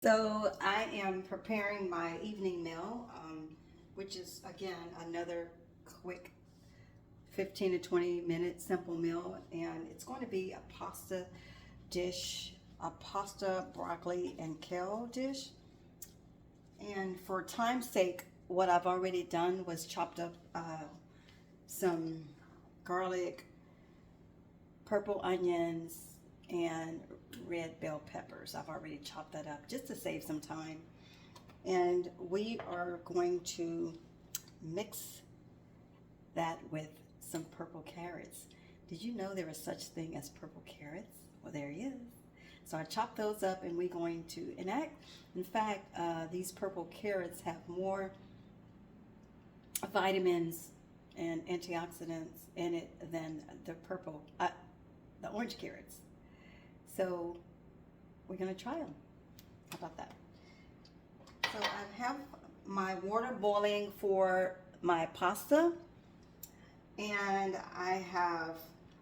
So I am preparing my evening meal, which is again another quick 15 to 20 minute simple meal, and it's going to be a pasta dish, a pasta, broccoli, and kale dish. And for time's sake, what I've already done was chopped up some garlic, purple onions, and red bell peppers. I've already chopped that up just to save some time. And we are going to mix that with some purple carrots. Did you know there is such thing as purple carrots? Well, there he is. So I chopped those up, and we're going to enact. In fact, these purple carrots have more vitamins and antioxidants in it than the orange carrots. So we're gonna try them. How about that? So I have my water boiling for my pasta, and I have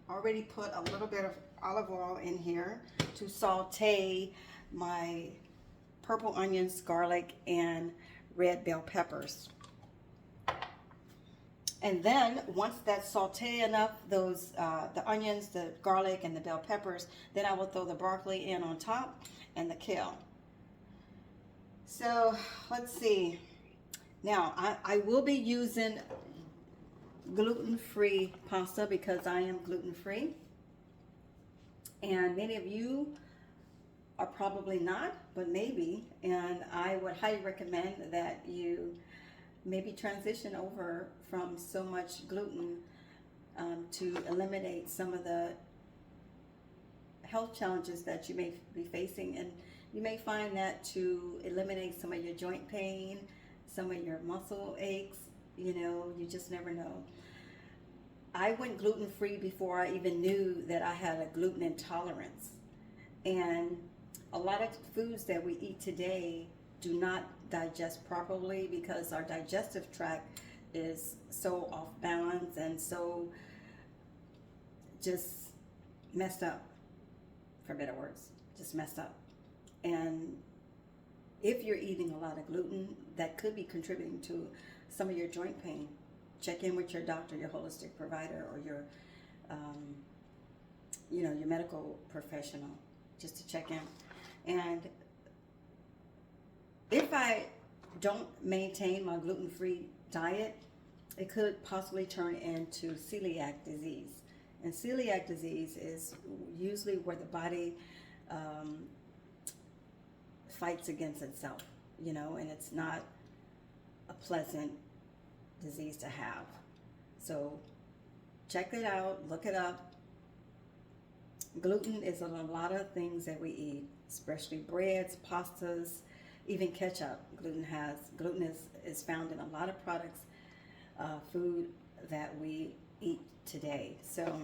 already put a little bit of olive oil in here to saute my purple onions, garlic, and red bell peppers. And then once that's saute enough, those the onions, the garlic, and the bell peppers, then I will throw the broccoli in on top and the kale. So let's see. Now I will be using gluten-free pasta because I am gluten-free, and many of you are probably not, but maybe. And I would highly recommend that you maybe transition over from so much gluten to eliminate some of the health challenges that you may be facing. And you may find that to eliminate some of your joint pain, some of your muscle aches, you just never know. I went gluten-free before I even knew that I had a gluten intolerance. And a lot of foods that we eat today do not digest properly because our digestive tract is so off balance and so just messed up, for better words, just messed up. And if you're eating a lot of gluten, that could be contributing to some of your joint pain. Check in with your doctor, your holistic provider, or your your medical professional, just to check in. And if I don't maintain my gluten-free diet, it could possibly turn into celiac disease. And celiac disease is usually where the body fights against itself, and it's not a pleasant disease to have. So check it out, look it up. Gluten is in a lot of things that we eat, especially breads, pastas, even ketchup. Gluten is found in a lot of products, food that we eat today. So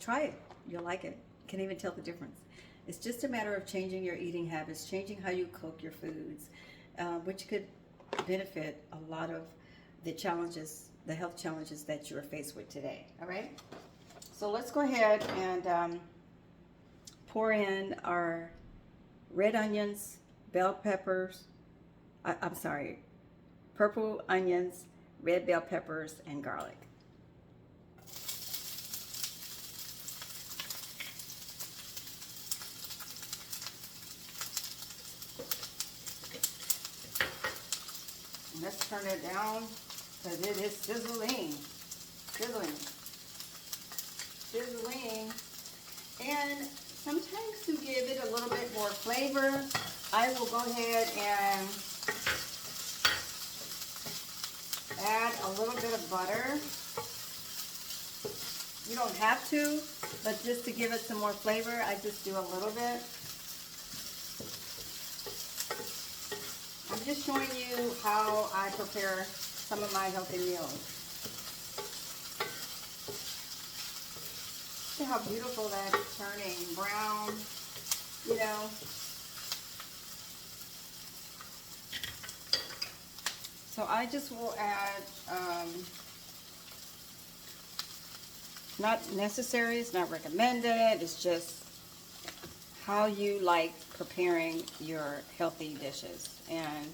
try it. You'll like it. You can even tell the difference. It's just a matter of changing your eating habits, changing how you cook your foods, which could benefit a lot of the challenges, the health challenges that you're faced with today. All right? So let's go ahead and pour in our red onions, bell peppers, purple onions, red bell peppers, and garlic. And let's turn it down because it is sizzling. And sometimes to give it a little bit more flavor, I will go ahead and add a little bit of butter. You don't have to, but just to give it some more flavor, I just do a little bit. I'm just showing you how I prepare some of my healthy meals. See how beautiful that's turning brown, So I just will add, not necessary, it's not recommended, it's just how you like preparing your healthy dishes. And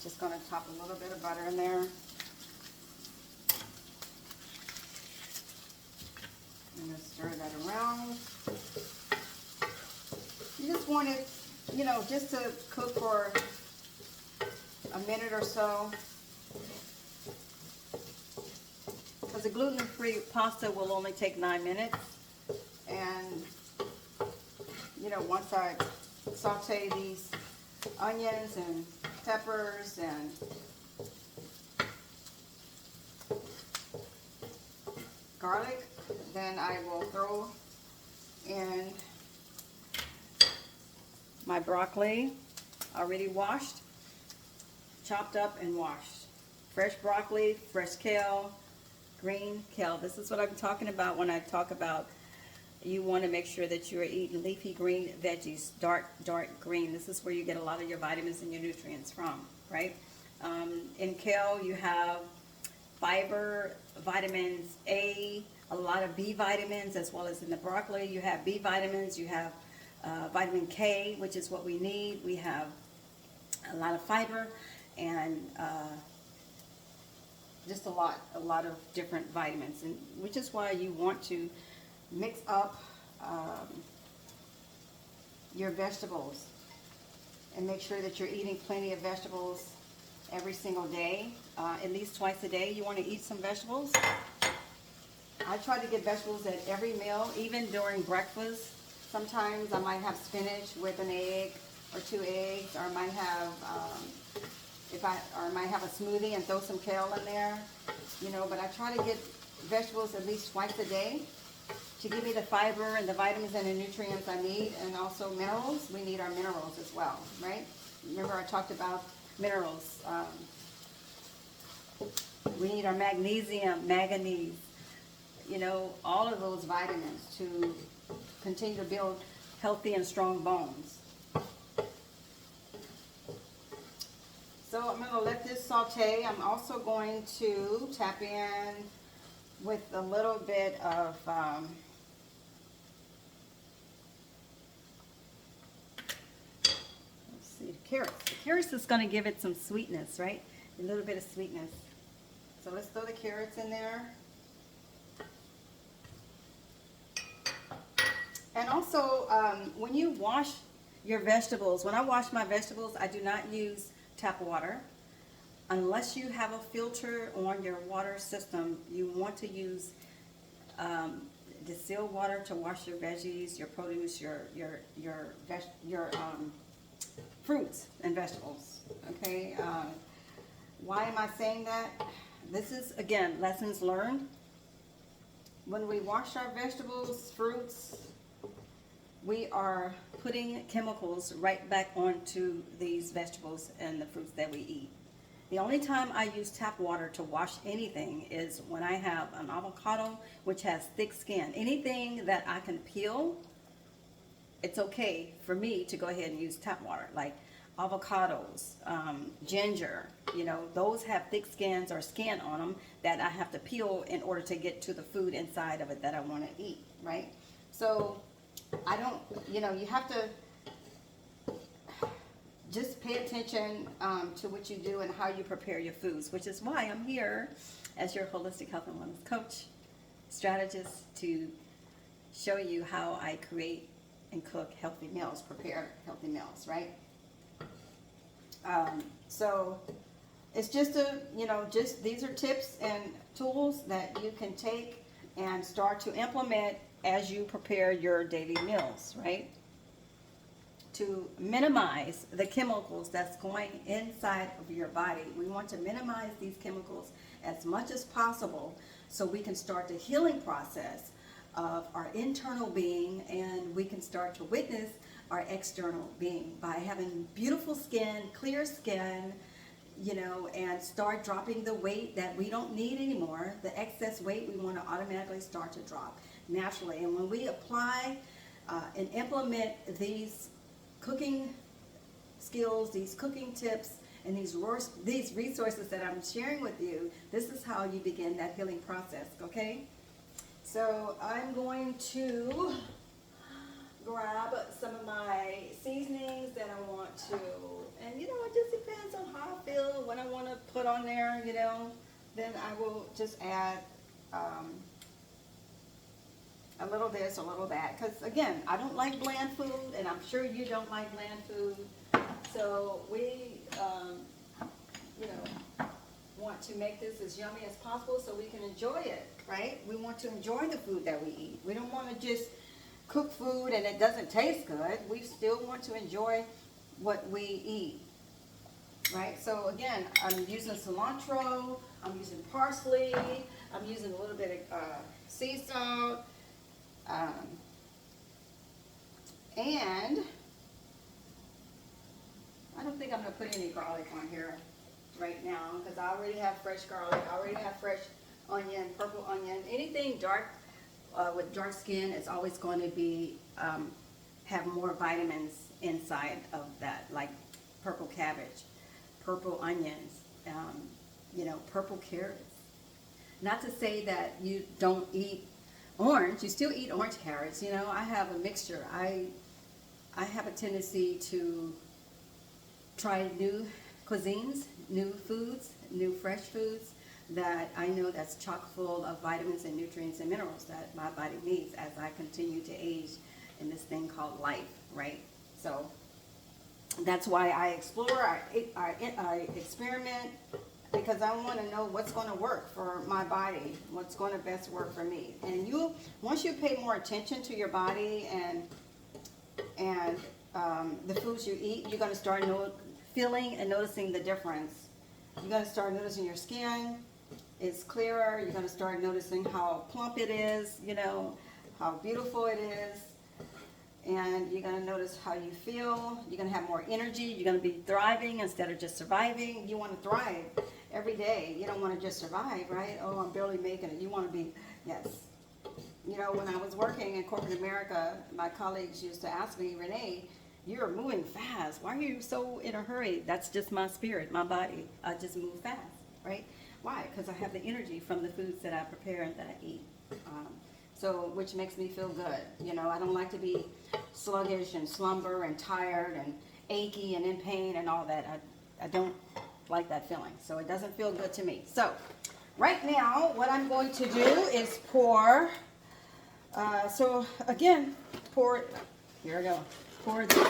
just going to top a little bit of butter in there. I'm going to stir that around. You just want it, you know, just to cook for a minute or so. Because the gluten-free pasta will only take 9 minutes. And, you know, once I saute these onions and peppers and garlic, then I will throw in my broccoli, already washed, chopped up and washed. Fresh broccoli, fresh kale, green kale. This is what I'm talking about when I talk about you want to make sure that you're eating leafy green veggies, dark green. This is where you get a lot of your vitamins and your nutrients from, right? In kale, you have fiber, vitamins A, a lot of B vitamins, as well as in the broccoli, you have B vitamins, you have vitamin K, which is what we need. We have a lot of fiber and just a lot of different vitamins, and which is why you want to mix up your vegetables and make sure that you're eating plenty of vegetables every single day, at least twice a day. You want to eat some vegetables. I try to get vegetables at every meal, even during breakfast. Sometimes I might have spinach with an egg or 2 eggs, or I might have I might have a smoothie and throw some kale in there, you know. But I try to get vegetables at least twice a day to give me the fiber and the vitamins and the nutrients I need, and also minerals. We need our minerals as well, right? Remember I talked about minerals. We need our magnesium, manganese, you know, all of those vitamins to continue to build healthy and strong bones. So I'm going to let this saute. I'm also going to tap in with a little bit of let's see, carrots. The carrots is going to give it some sweetness, right? A little bit of sweetness. So let's throw the carrots in there. And also, when you wash your vegetables, when I wash my vegetables, I do not use tap water. Unless you have a filter on your water system, you want to use distilled water to wash your veggies, your produce, your fruits and vegetables. Okay. Why am I saying that? This is, again, lessons learned. When we wash our vegetables, fruits, we are putting chemicals right back onto these vegetables and the fruits that we eat. The only time I use tap water to wash anything is when I have an avocado, which has thick skin. Anything that I can peel, it's okay for me to go ahead and use tap water, like avocados, ginger, you know, those have thick skins or skin on them that I have to peel in order to get to the food inside of it that I want to eat, right? So I don't, you know, you have to just pay attention to what you do and how you prepare your foods, which is why I'm here as your holistic health and wellness coach, strategist, to show you how I create and cook healthy meals, prepare healthy meals, right? So it's just just these are tips and tools that you can take and start to implement as you prepare your daily meals, right? To minimize the chemicals that's going inside of your body. We want to minimize these chemicals as much as possible so we can start the healing process of our internal being, and we can start to witness our external being by having beautiful skin, clear skin, you know, and start dropping the weight that we don't need anymore. The excess weight we want to automatically start to drop naturally. And when we apply and implement these cooking skills, these cooking tips, and these resources that I'm sharing with you, this is how you begin that healing process, okay? So I'm going to grab some of my seasonings that I want to, and you know, it just depends on how I feel, what I want to put on there, you know, then I will just add a little this, a little that, because again, I don't like bland food, and I'm sure you don't like bland food, so we, you know, want to make this as yummy as possible so we can enjoy it, right? We want to enjoy the food that we eat. We don't want to just cook food and it doesn't taste good. We still want to enjoy what we eat, right? So again, I'm using cilantro, I'm using parsley, I'm using a little bit of sea salt, and I don't think I'm going to put any garlic on here right now because I already have fresh garlic, I already have fresh onion, purple onion. Anything dark with dark skin is always going to be have more vitamins inside of that, like purple cabbage, purple onions, you know, purple carrots. Not to say that you don't eat orange, you still eat orange carrots. You know, I have a mixture. I have a tendency to try new cuisines, new foods, new fresh foods that I know that's chock full of vitamins and nutrients and minerals that my body needs as I continue to age in this thing called life, right? So that's why I explore, I experiment, because I want to know what's going to work for my body, what's going to best work for me. And once you pay more attention to your body and the foods you eat, you're going to start feeling and noticing the difference. You're going to start noticing your skin is clearer. You're going to start noticing how plump it is, you know, how beautiful it is. And you're going to notice how you feel. You're going to have more energy. You're going to be thriving instead of just surviving. You want to thrive every day. You don't want to just survive, right? Oh, I'm barely making it. You want to be, yes. You know, when I was working in corporate America, my colleagues used to ask me, Renee, you're moving fast. Why are you so in a hurry? That's just my spirit, my body. I just move fast, right? Why? Because I have the energy from the foods that I prepare and that I eat. So, which makes me feel good. You know, I don't like to be sluggish and slumber and tired and achy and in pain and all that. I don't like that feeling. So it doesn't feel good to me. So right now, what I'm going to do is pour, here we go. Pour this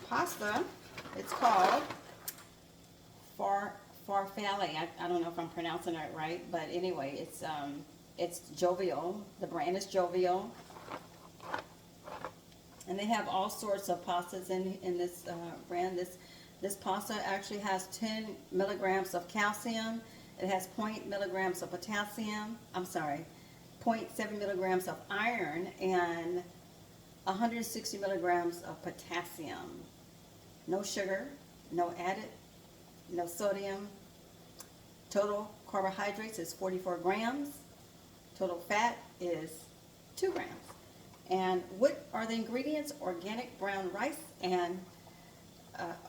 pasta. It's called farfalle. I don't know if I'm pronouncing it right, but anyway, it's Jovial. The brand is Jovial. And they have all sorts of pastas in this brand. This pasta actually has 10 milligrams of calcium. It has 0.0 milligrams of potassium. I'm sorry, 0.7 milligrams of iron and 160 milligrams of potassium. No sugar, no added, no sodium. Total carbohydrates is 44 grams. Total fat is 2 grams. And what are the ingredients? Organic brown rice and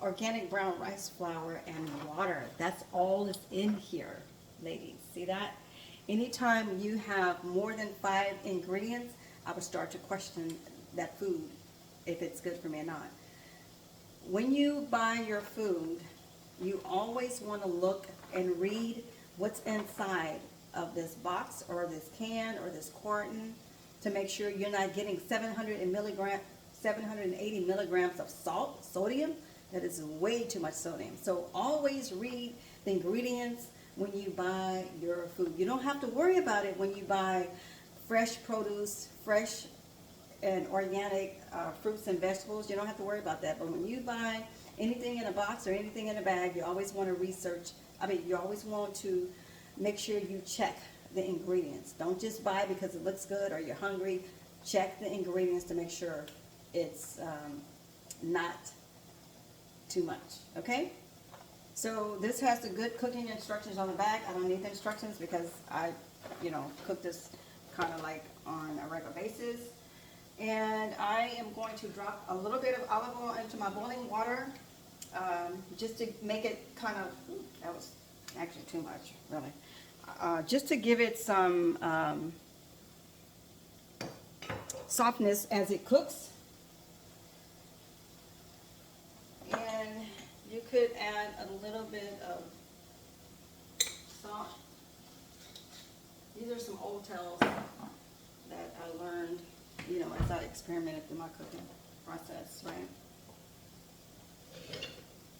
organic brown rice flour and water. That's all that's in here, ladies. See that? Anytime you have more than 5 ingredients, I would start to question that food, if it's good for me or not. When you buy your food, you always want to look and read what's inside of this box or this can or this carton to make sure you're not getting 780 milligrams of sodium. That is way too much sodium. So always read the ingredients when you buy your food. You don't have to worry about it when you buy fresh produce, fresh and organic fruits and vegetables. You don't have to worry about that. But when you buy anything in a box or anything in a bag, you always want to you always want to make sure you check the ingredients. Don't just buy because it looks good or you're hungry. Check the ingredients to make sure it's not too much, okay? So this has the good cooking instructions on the back. I don't need the instructions because I, cook this kind of like on a regular basis. And I am going to drop a little bit of olive oil into my boiling water just to make it kind of, that was actually too much, really. Just to give it some softness as it cooks. And you could add a little bit of salt. These are some old tells that I learned, you know, as I experimented through my cooking process, right?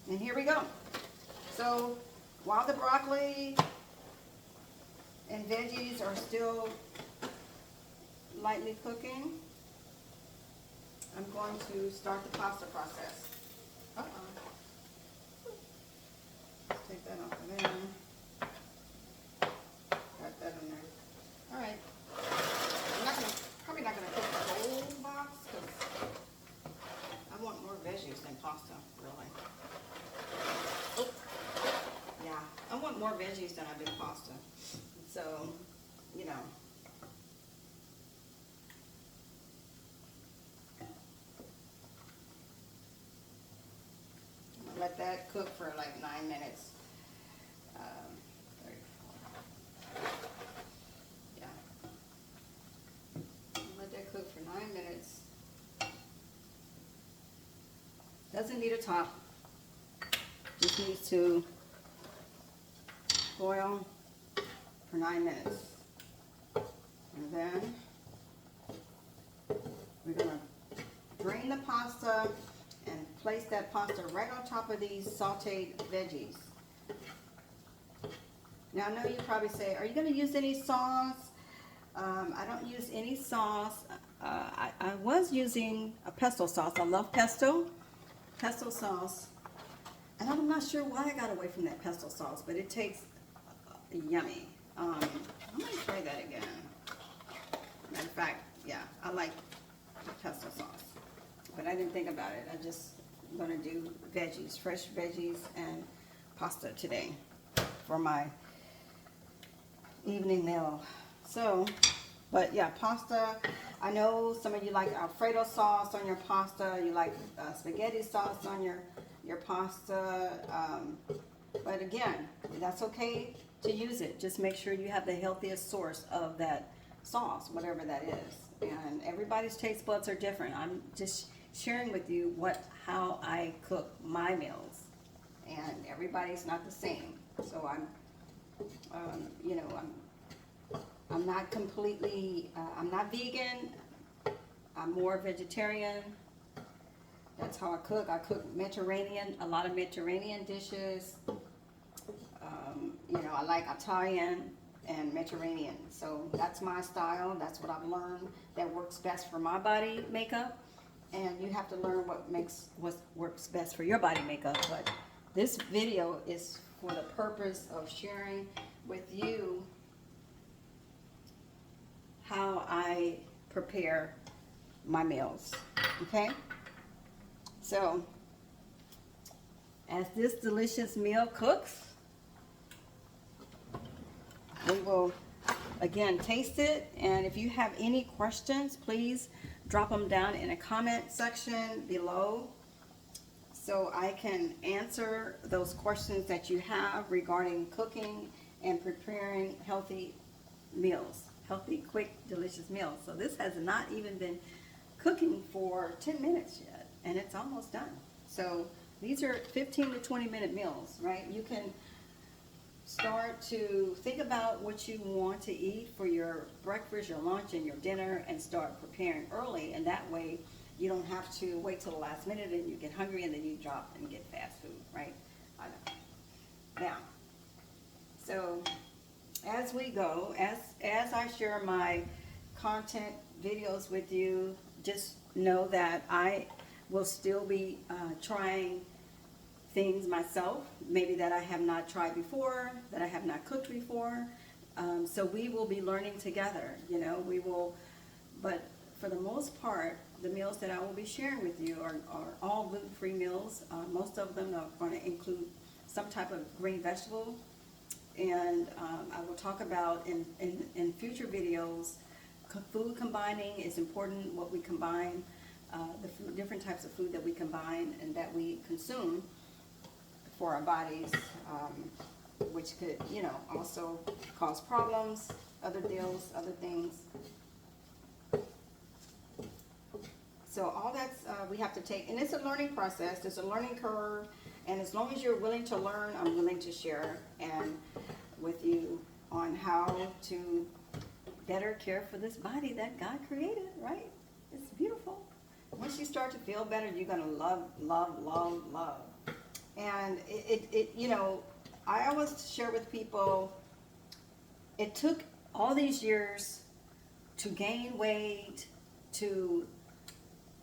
And here we go. So while the broccoli and veggies are still lightly cooking, I'm going to start the pasta process. Let's take that off of there. Got that in there. All right. Probably not gonna cook the whole box because I want more veggies than pasta, really. Oh, yeah, I want more veggies than I do pasta. So, you know. Let that cook for like 9 minutes. 34. Yeah. Let that cook for 9 minutes. Doesn't need a top. Just needs to boil for 9 minutes. And then we're gonna drain the pasta and place that pasta right on top of these sauteed veggies. Now I know you probably say, are you going to use any sauce? I don't use any sauce. I was using a pesto sauce. I love pesto sauce. And I'm not sure why I got away from that pesto sauce, but it tastes yummy. I'm going to try that again. Matter of fact, yeah, I like the pesto sauce. But I didn't think about it. I just going to do veggies, fresh veggies and pasta today for my evening meal. So, but yeah, pasta. I know some of you like Alfredo sauce on your pasta. You like spaghetti sauce on your pasta. But again, that's okay to use it. Just make sure you have the healthiest source of that sauce, whatever that is. And everybody's taste buds are different. I'm just sharing with you how I cook my meals, and everybody's not the same. So I'm not completely. I'm not vegan. I'm more vegetarian. That's how I cook. I cook Mediterranean, a lot of Mediterranean dishes. I like Italian and Mediterranean. So that's my style. That's what I've learned that works best for my body makeup. And you have to learn what works best for your body makeup. But this video is for the purpose of sharing with you how I prepare my meals. Okay? So, as this delicious meal cooks, we will again taste it. And if you have any questions, please drop them down in a comment section below so I can answer those questions that you have regarding cooking and preparing healthy meals, healthy, quick, delicious meals. So this has not even been cooking for 10 minutes yet, and it's almost done. So these are 15 to 20 minute meals, right? You can start to think about what you want to eat for your breakfast, your lunch, and your dinner, and start preparing early. And that way, you don't have to wait till the last minute and you get hungry and then you drop and get fast food, right? I know. Now, so as we go, as I share my content videos with you, just know that I will still be trying things myself, maybe that I have not tried before, that I have not cooked before. So we will be learning together, we will, but for the most part, the meals that I will be sharing with you are all gluten-free meals. Most of them are going to include some type of green vegetable. And I will talk about in future videos, food combining is important, what we combine, the different types of food that we combine and that we consume for our bodies, which could, also cause problems, other deals, other things. So all that's we have to take, and it's a learning process. It's a learning curve, and as long as you're willing to learn, I'm willing to share and with you on how to better care for this body that God created. Right? It's beautiful. Once you start to feel better, you're gonna love, love, love, love. And it you know, I always share with people. It took all these years to gain weight, to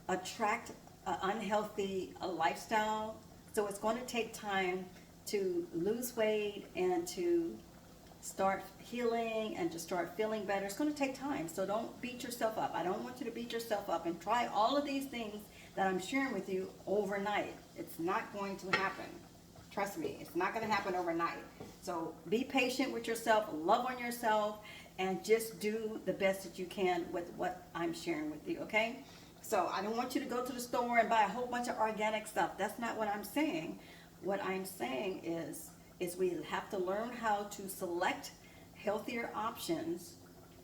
attract an unhealthy lifestyle. So it's going to take time to lose weight and to start healing and to start feeling better. It's going to take time. So don't beat yourself up. I don't want you to beat yourself up and try all of these things that I'm sharing with you overnight. It's not going to happen. Trust me, it's not going to happen overnight. So be patient with yourself, love on yourself, and just do the best that you can with what I'm sharing with you, okay? So I don't want you to go to the store and buy a whole bunch of organic stuff. That's not what I'm saying. What I'm saying is we have to learn how to select healthier options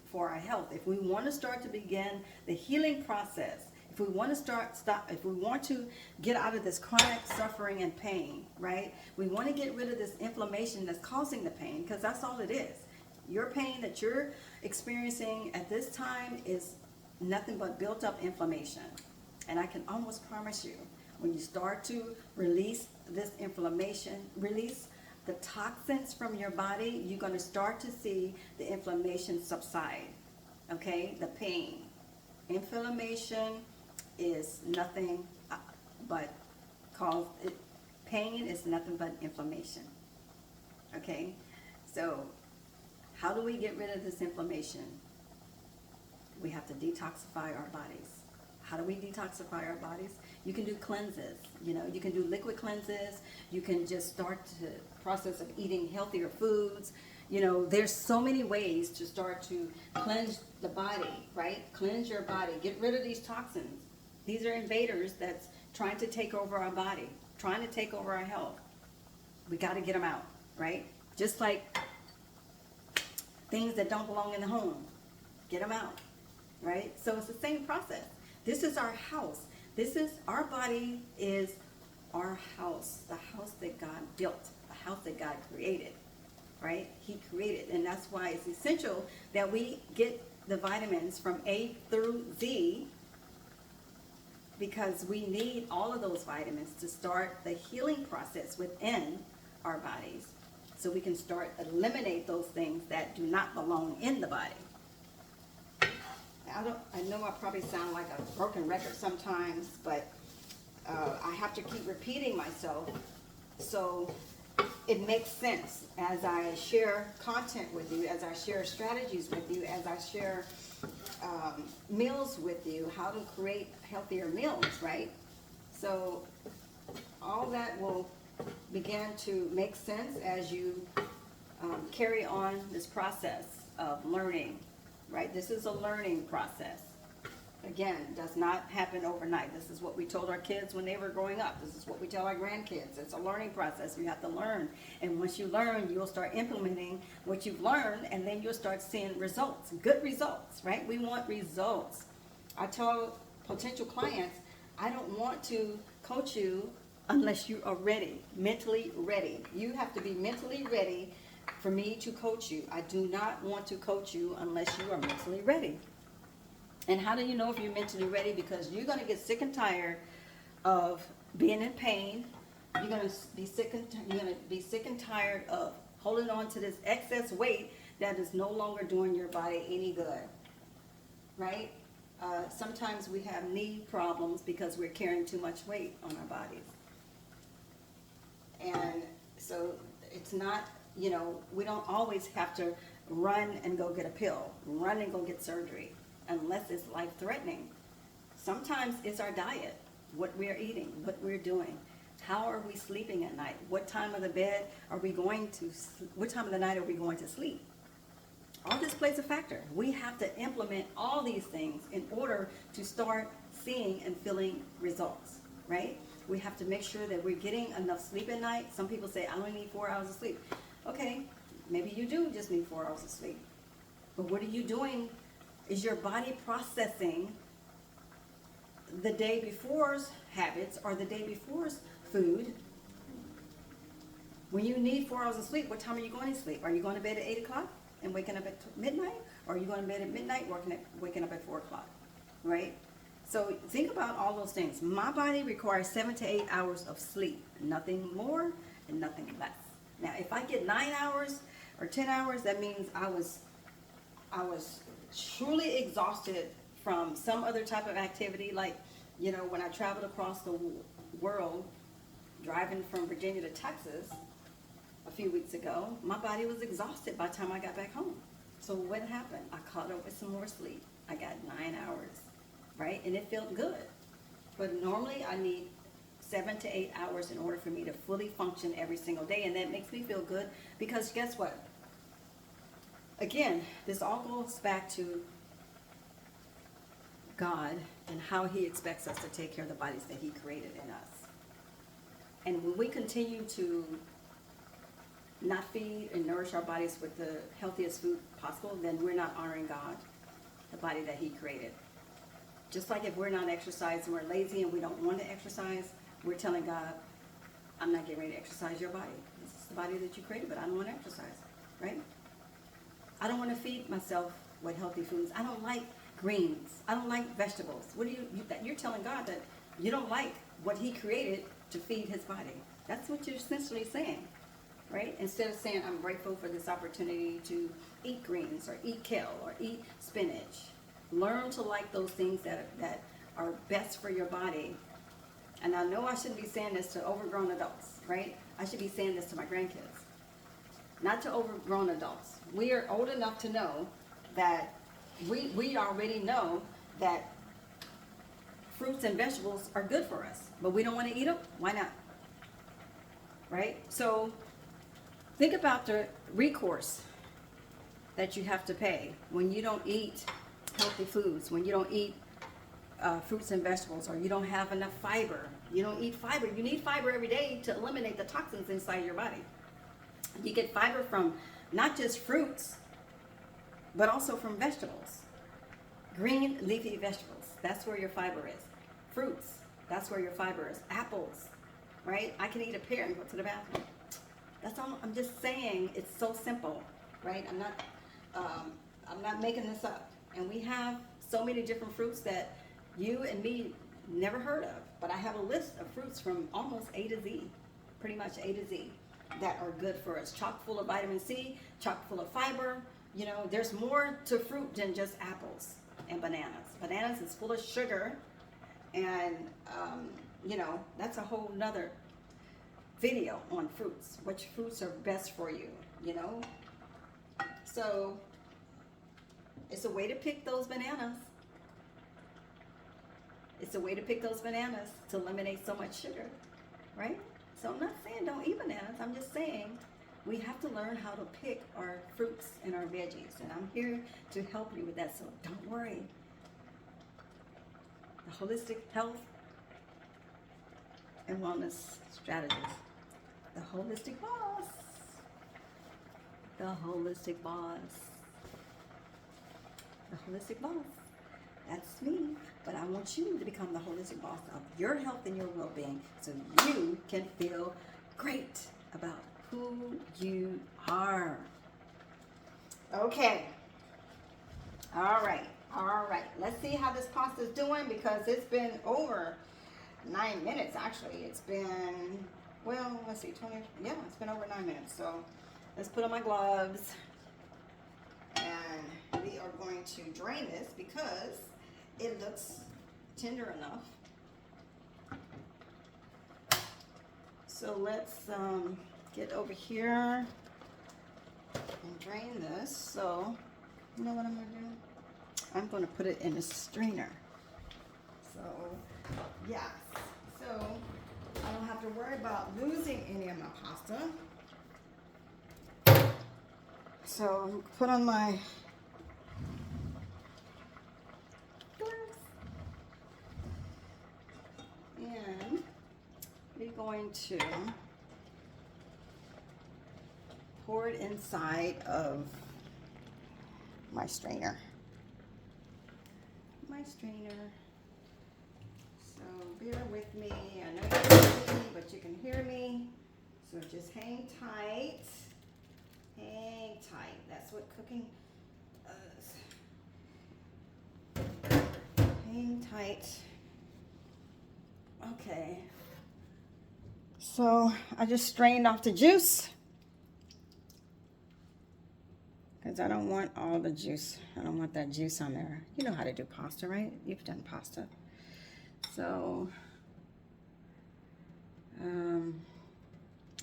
for our health. If we want to start to begin the healing process, if we want to if we want to get out of this chronic suffering and pain, right? We want to get rid of this inflammation that's causing the pain, because that's all it is. Your pain that you're experiencing at this time is nothing but built up inflammation. And I can almost promise you, when you start to release this inflammation, release the toxins from your body, you're going to start to see the inflammation subside. Okay? The pain. Inflammation is nothing but pain is nothing but inflammation. Okay? So how do we get rid of this inflammation? We have to detoxify our bodies. How do we detoxify our bodies? You can do cleanses. You know, you can do liquid cleanses. You can just start the process of eating healthier foods. You know, there's so many ways to start to cleanse the body, right? Cleanse your body. Get rid of these toxins. These are invaders that's trying to take over our body, trying to take over our health. We got to get them out, right? Just like things that don't belong in the home. Get them out, right? So it's the same process. This is our house. Our body is our house, the house that God built, the house that God created, right? He created, and that's why it's essential that we get the vitamins from A through Z, because we need all of those vitamins to start the healing process within our bodies, so we can start eliminate those things that do not belong in the body. I know I probably sound like a broken record sometimes, but I have to keep repeating myself so it makes sense as I share content with you, as I share strategies with you, as I share meals with you, how to create healthier meals, right? So all that will begin to make sense as you carry on this process of learning. Right? This is a learning process. Again, does not happen overnight. This is what we told our kids when they were growing up. This is what we tell our grandkids. It's a learning process. You have to learn. And once you learn, you'll start implementing what you've learned, and then you'll start seeing results, good results, right? We want results. I tell potential clients, I don't want to coach you unless you are ready, mentally ready. You have to be mentally ready for me to coach you. I do not want to coach you unless you are mentally ready. And how do you know if you're mentally ready? Because you're going to get sick and tired of being in pain. You're going to be sick and tired of holding on to this excess weight that is no longer doing your body any good. Right? Sometimes we have knee problems because we're carrying too much weight on our bodies. And so it's not, you know, we don't always have to run and go get a pill, run and go get surgery, unless it's life-threatening. Sometimes it's our diet, what we're eating, what we're doing. How are we sleeping at night? What time of the night are we going to sleep? All this plays a factor. We have to implement all these things in order to start seeing and feeling results, right? We have to make sure that we're getting enough sleep at night. Some people say, I only need 4 hours of sleep. Okay, maybe you do just need 4 hours of sleep. But what are you doing? Is your body processing the day before's habits or the day before's food. When you need 4 hours of sleep, what time are you going to sleep? Are you going to bed at 8 o'clock and waking up at midnight? Or are you going to bed at midnight, waking up at 4 o'clock, right? So think about all those things. My body requires 7 to 8 hours of sleep, nothing more and nothing less. Now, if I get 9 hours or 10 hours, that means I was truly exhausted from some other type of activity. Like, you know, when I traveled across the world, driving from Virginia to Texas a few weeks ago, my body was exhausted by the time I got back home. So what happened? I caught up with some more sleep. I got 9 hours, right? And it felt good. But normally I need 7 to 8 hours in order for me to fully function every single day. And that makes me feel good because guess what? Again, this all goes back to God and how he expects us to take care of the bodies that he created in us. And when we continue to not feed and nourish our bodies with the healthiest food possible, then we're not honoring God, the body that he created. Just like if we're not exercising, we're lazy and we don't want to exercise, we're telling God, I'm not getting ready to exercise your body. This is the body that you created, but I don't want to exercise, right? I don't want to feed myself with healthy foods. I don't like greens. I don't like vegetables. What do you're telling God that you don't like what he created to feed his body. That's what you're essentially saying, right? Instead of saying, I'm grateful for this opportunity to eat greens or eat kale or eat spinach. Learn to like those things that are best for your body. And I know I shouldn't be saying this to overgrown adults, right? I should be saying this to my grandkids, not to overgrown adults. We are old enough to know that we already know that fruits and vegetables are good for us, but we don't want to eat them. Why not? Right? So think about the recourse that you have to pay when you don't eat healthy foods, when you don't eat fruits and vegetables, or you don't have enough fiber. You don't eat fiber. You need fiber every day to eliminate the toxins inside your body. You get fiber from not just fruits, but also from vegetables. Green leafy vegetables, that's where your fiber is. Fruits, that's where your fiber is. Apples, right? I can eat a pear and go to the bathroom. That's all. I'm just saying it's so simple, right? I'm not making this up. And we have so many different fruits that you and me never heard of. But I have a list of fruits from almost A to Z, pretty much A to Z, that are good for us. Chock full of vitamin C, chock full of fiber. You know, there's more to fruit than just apples and bananas. Bananas is full of sugar, and you know, that's a whole nother video on fruits. Which fruits are best for you, you know? So it's a way to pick those bananas. It's a way to pick those bananas to eliminate so much sugar, right? So I'm not saying don't eat bananas. I'm just saying we have to learn how to pick our fruits and our veggies. And I'm here to help you with that. So don't worry. The holistic health and wellness strategist. The holistic boss. The holistic boss. The holistic boss. That's me. But I want you to become the holistic boss of your health and your well-being so you can feel great about who you are. Okay. All right. Let's see how this pasta is doing because it's been over 9 minutes actually. It's been, well, let's see, 20, yeah, it's been over 9 minutes. So let's put on my gloves and we are going to drain this because it looks tender enough. So let's get over here and drain this. So, you know what I'm going to do? I'm going to put it in a strainer. So, yes. So, I don't have to worry about losing any of my pasta. So, put on my gloves. And we're going to pour it inside of my strainer. bear with me. I know you can't see me, but you can hear me. So just hang tight. Hang tight. That's what cooking does. Hang tight. Okay. So I just strained off the juice because I don't want all the juice. I don't want that juice on there. You know how to do pasta, right? You've done pasta. So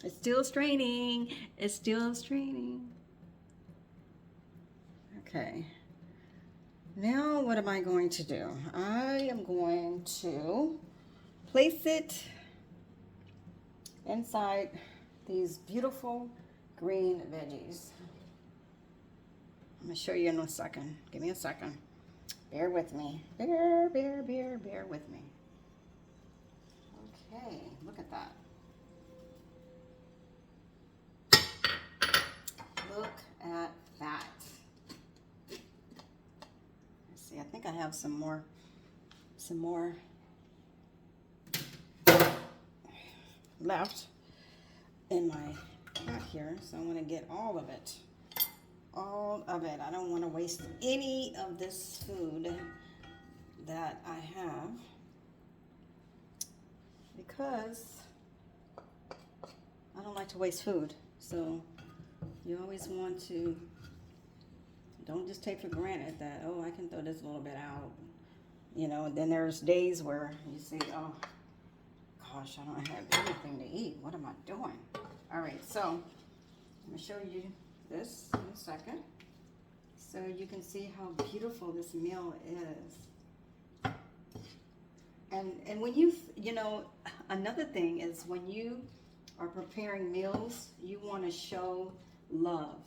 it's still straining. It's still straining. Okay. Now what am I going to do? I am going to place it inside these beautiful green veggies. I'm gonna show you in a second. Give me a second. Bear with me. Bear with me. Okay, look at that. Look at that. Let's see, I think I have some more left in my pot here, so I want to get all of it. All of it. I don't want to waste any of this food that I have because I don't like to waste food. So you always want to, don't just take for granted that, oh, I can throw this a little bit out. You know, then there's days where you say, oh, gosh, I don't have anything to eat. What am I doing? All right, so I'm going to show you this in a second so you can see how beautiful this meal is. And when you know, another thing is when you are preparing meals, you want to show love.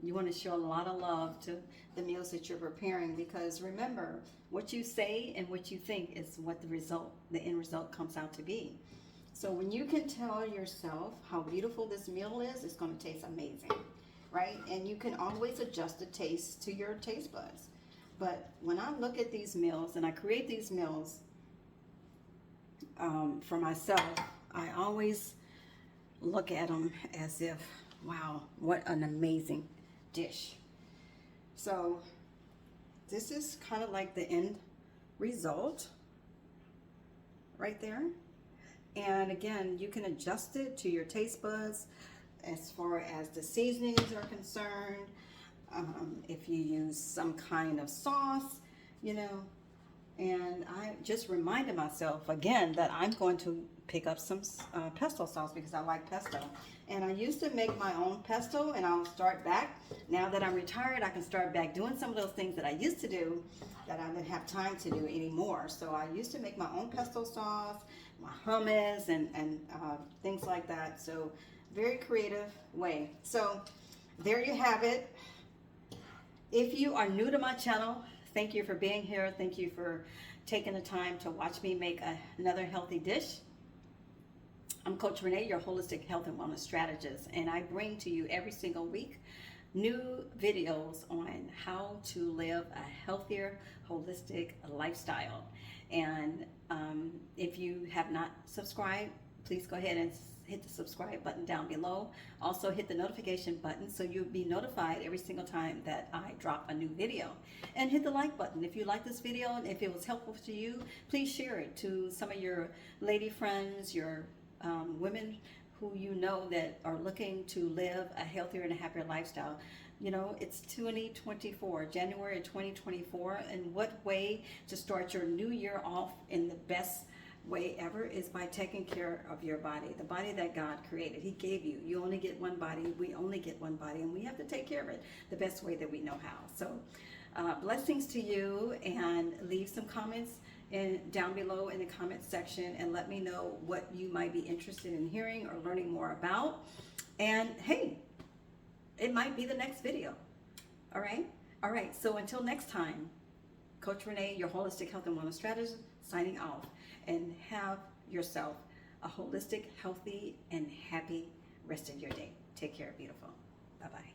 You want to show a lot of love to the meals that you're preparing, because remember, what you say and what you think is what the end result comes out to be. So when you can tell yourself how beautiful this meal is, it's going to taste amazing, right? And you can always adjust the taste to your taste buds. But when I look at these meals and I create these meals for myself, I always look at them as if, wow, what an amazing dish. So this is kind of like the end result right there. And again, you can adjust it to your taste buds as far as the seasonings are concerned. If you use some kind of sauce, you know. And I just reminded myself again that I'm going to pick up some pesto sauce because I like pesto. And I used to make my own pesto, and I'll start back. Now that I'm retired, I can start back doing some of those things that I used to do that I didn't have time to do anymore. So I used to make my own pesto sauce, my hummus, and things like that. So very creative way. So there you have it. If you are new to my channel, thank you for being here. Thank you for taking the time to watch me make another healthy dish. I'm Coach Renee, your holistic health and wellness strategist, and I bring to you every single week new videos on how to live a healthier, holistic lifestyle. And if you have not subscribed, please go ahead and hit the subscribe button down below. Also hit the notification button so you'll be notified every single time that I drop a new video. And hit the like button if you like this video, and if it was helpful to you, please share it to some of your lady friends, your women who you know that are looking to live a healthier and a happier lifestyle. You know, it's 2024, January 2024, and what way to start your new year off in the best way ever is by taking care of your body, the body that God created. He gave you. You only get one body. We only get one body, and we have to take care of it the best way that we know how. So blessings to you, and leave some comments down below in the comment section, and let me know what you might be interested in hearing or learning more about. And hey, it might be the next video. All right, so until next time, Coach Renee, your holistic health and wellness strategist, signing off. And have yourself a holistic, healthy, and happy rest of your day. Take care, beautiful. Bye-bye.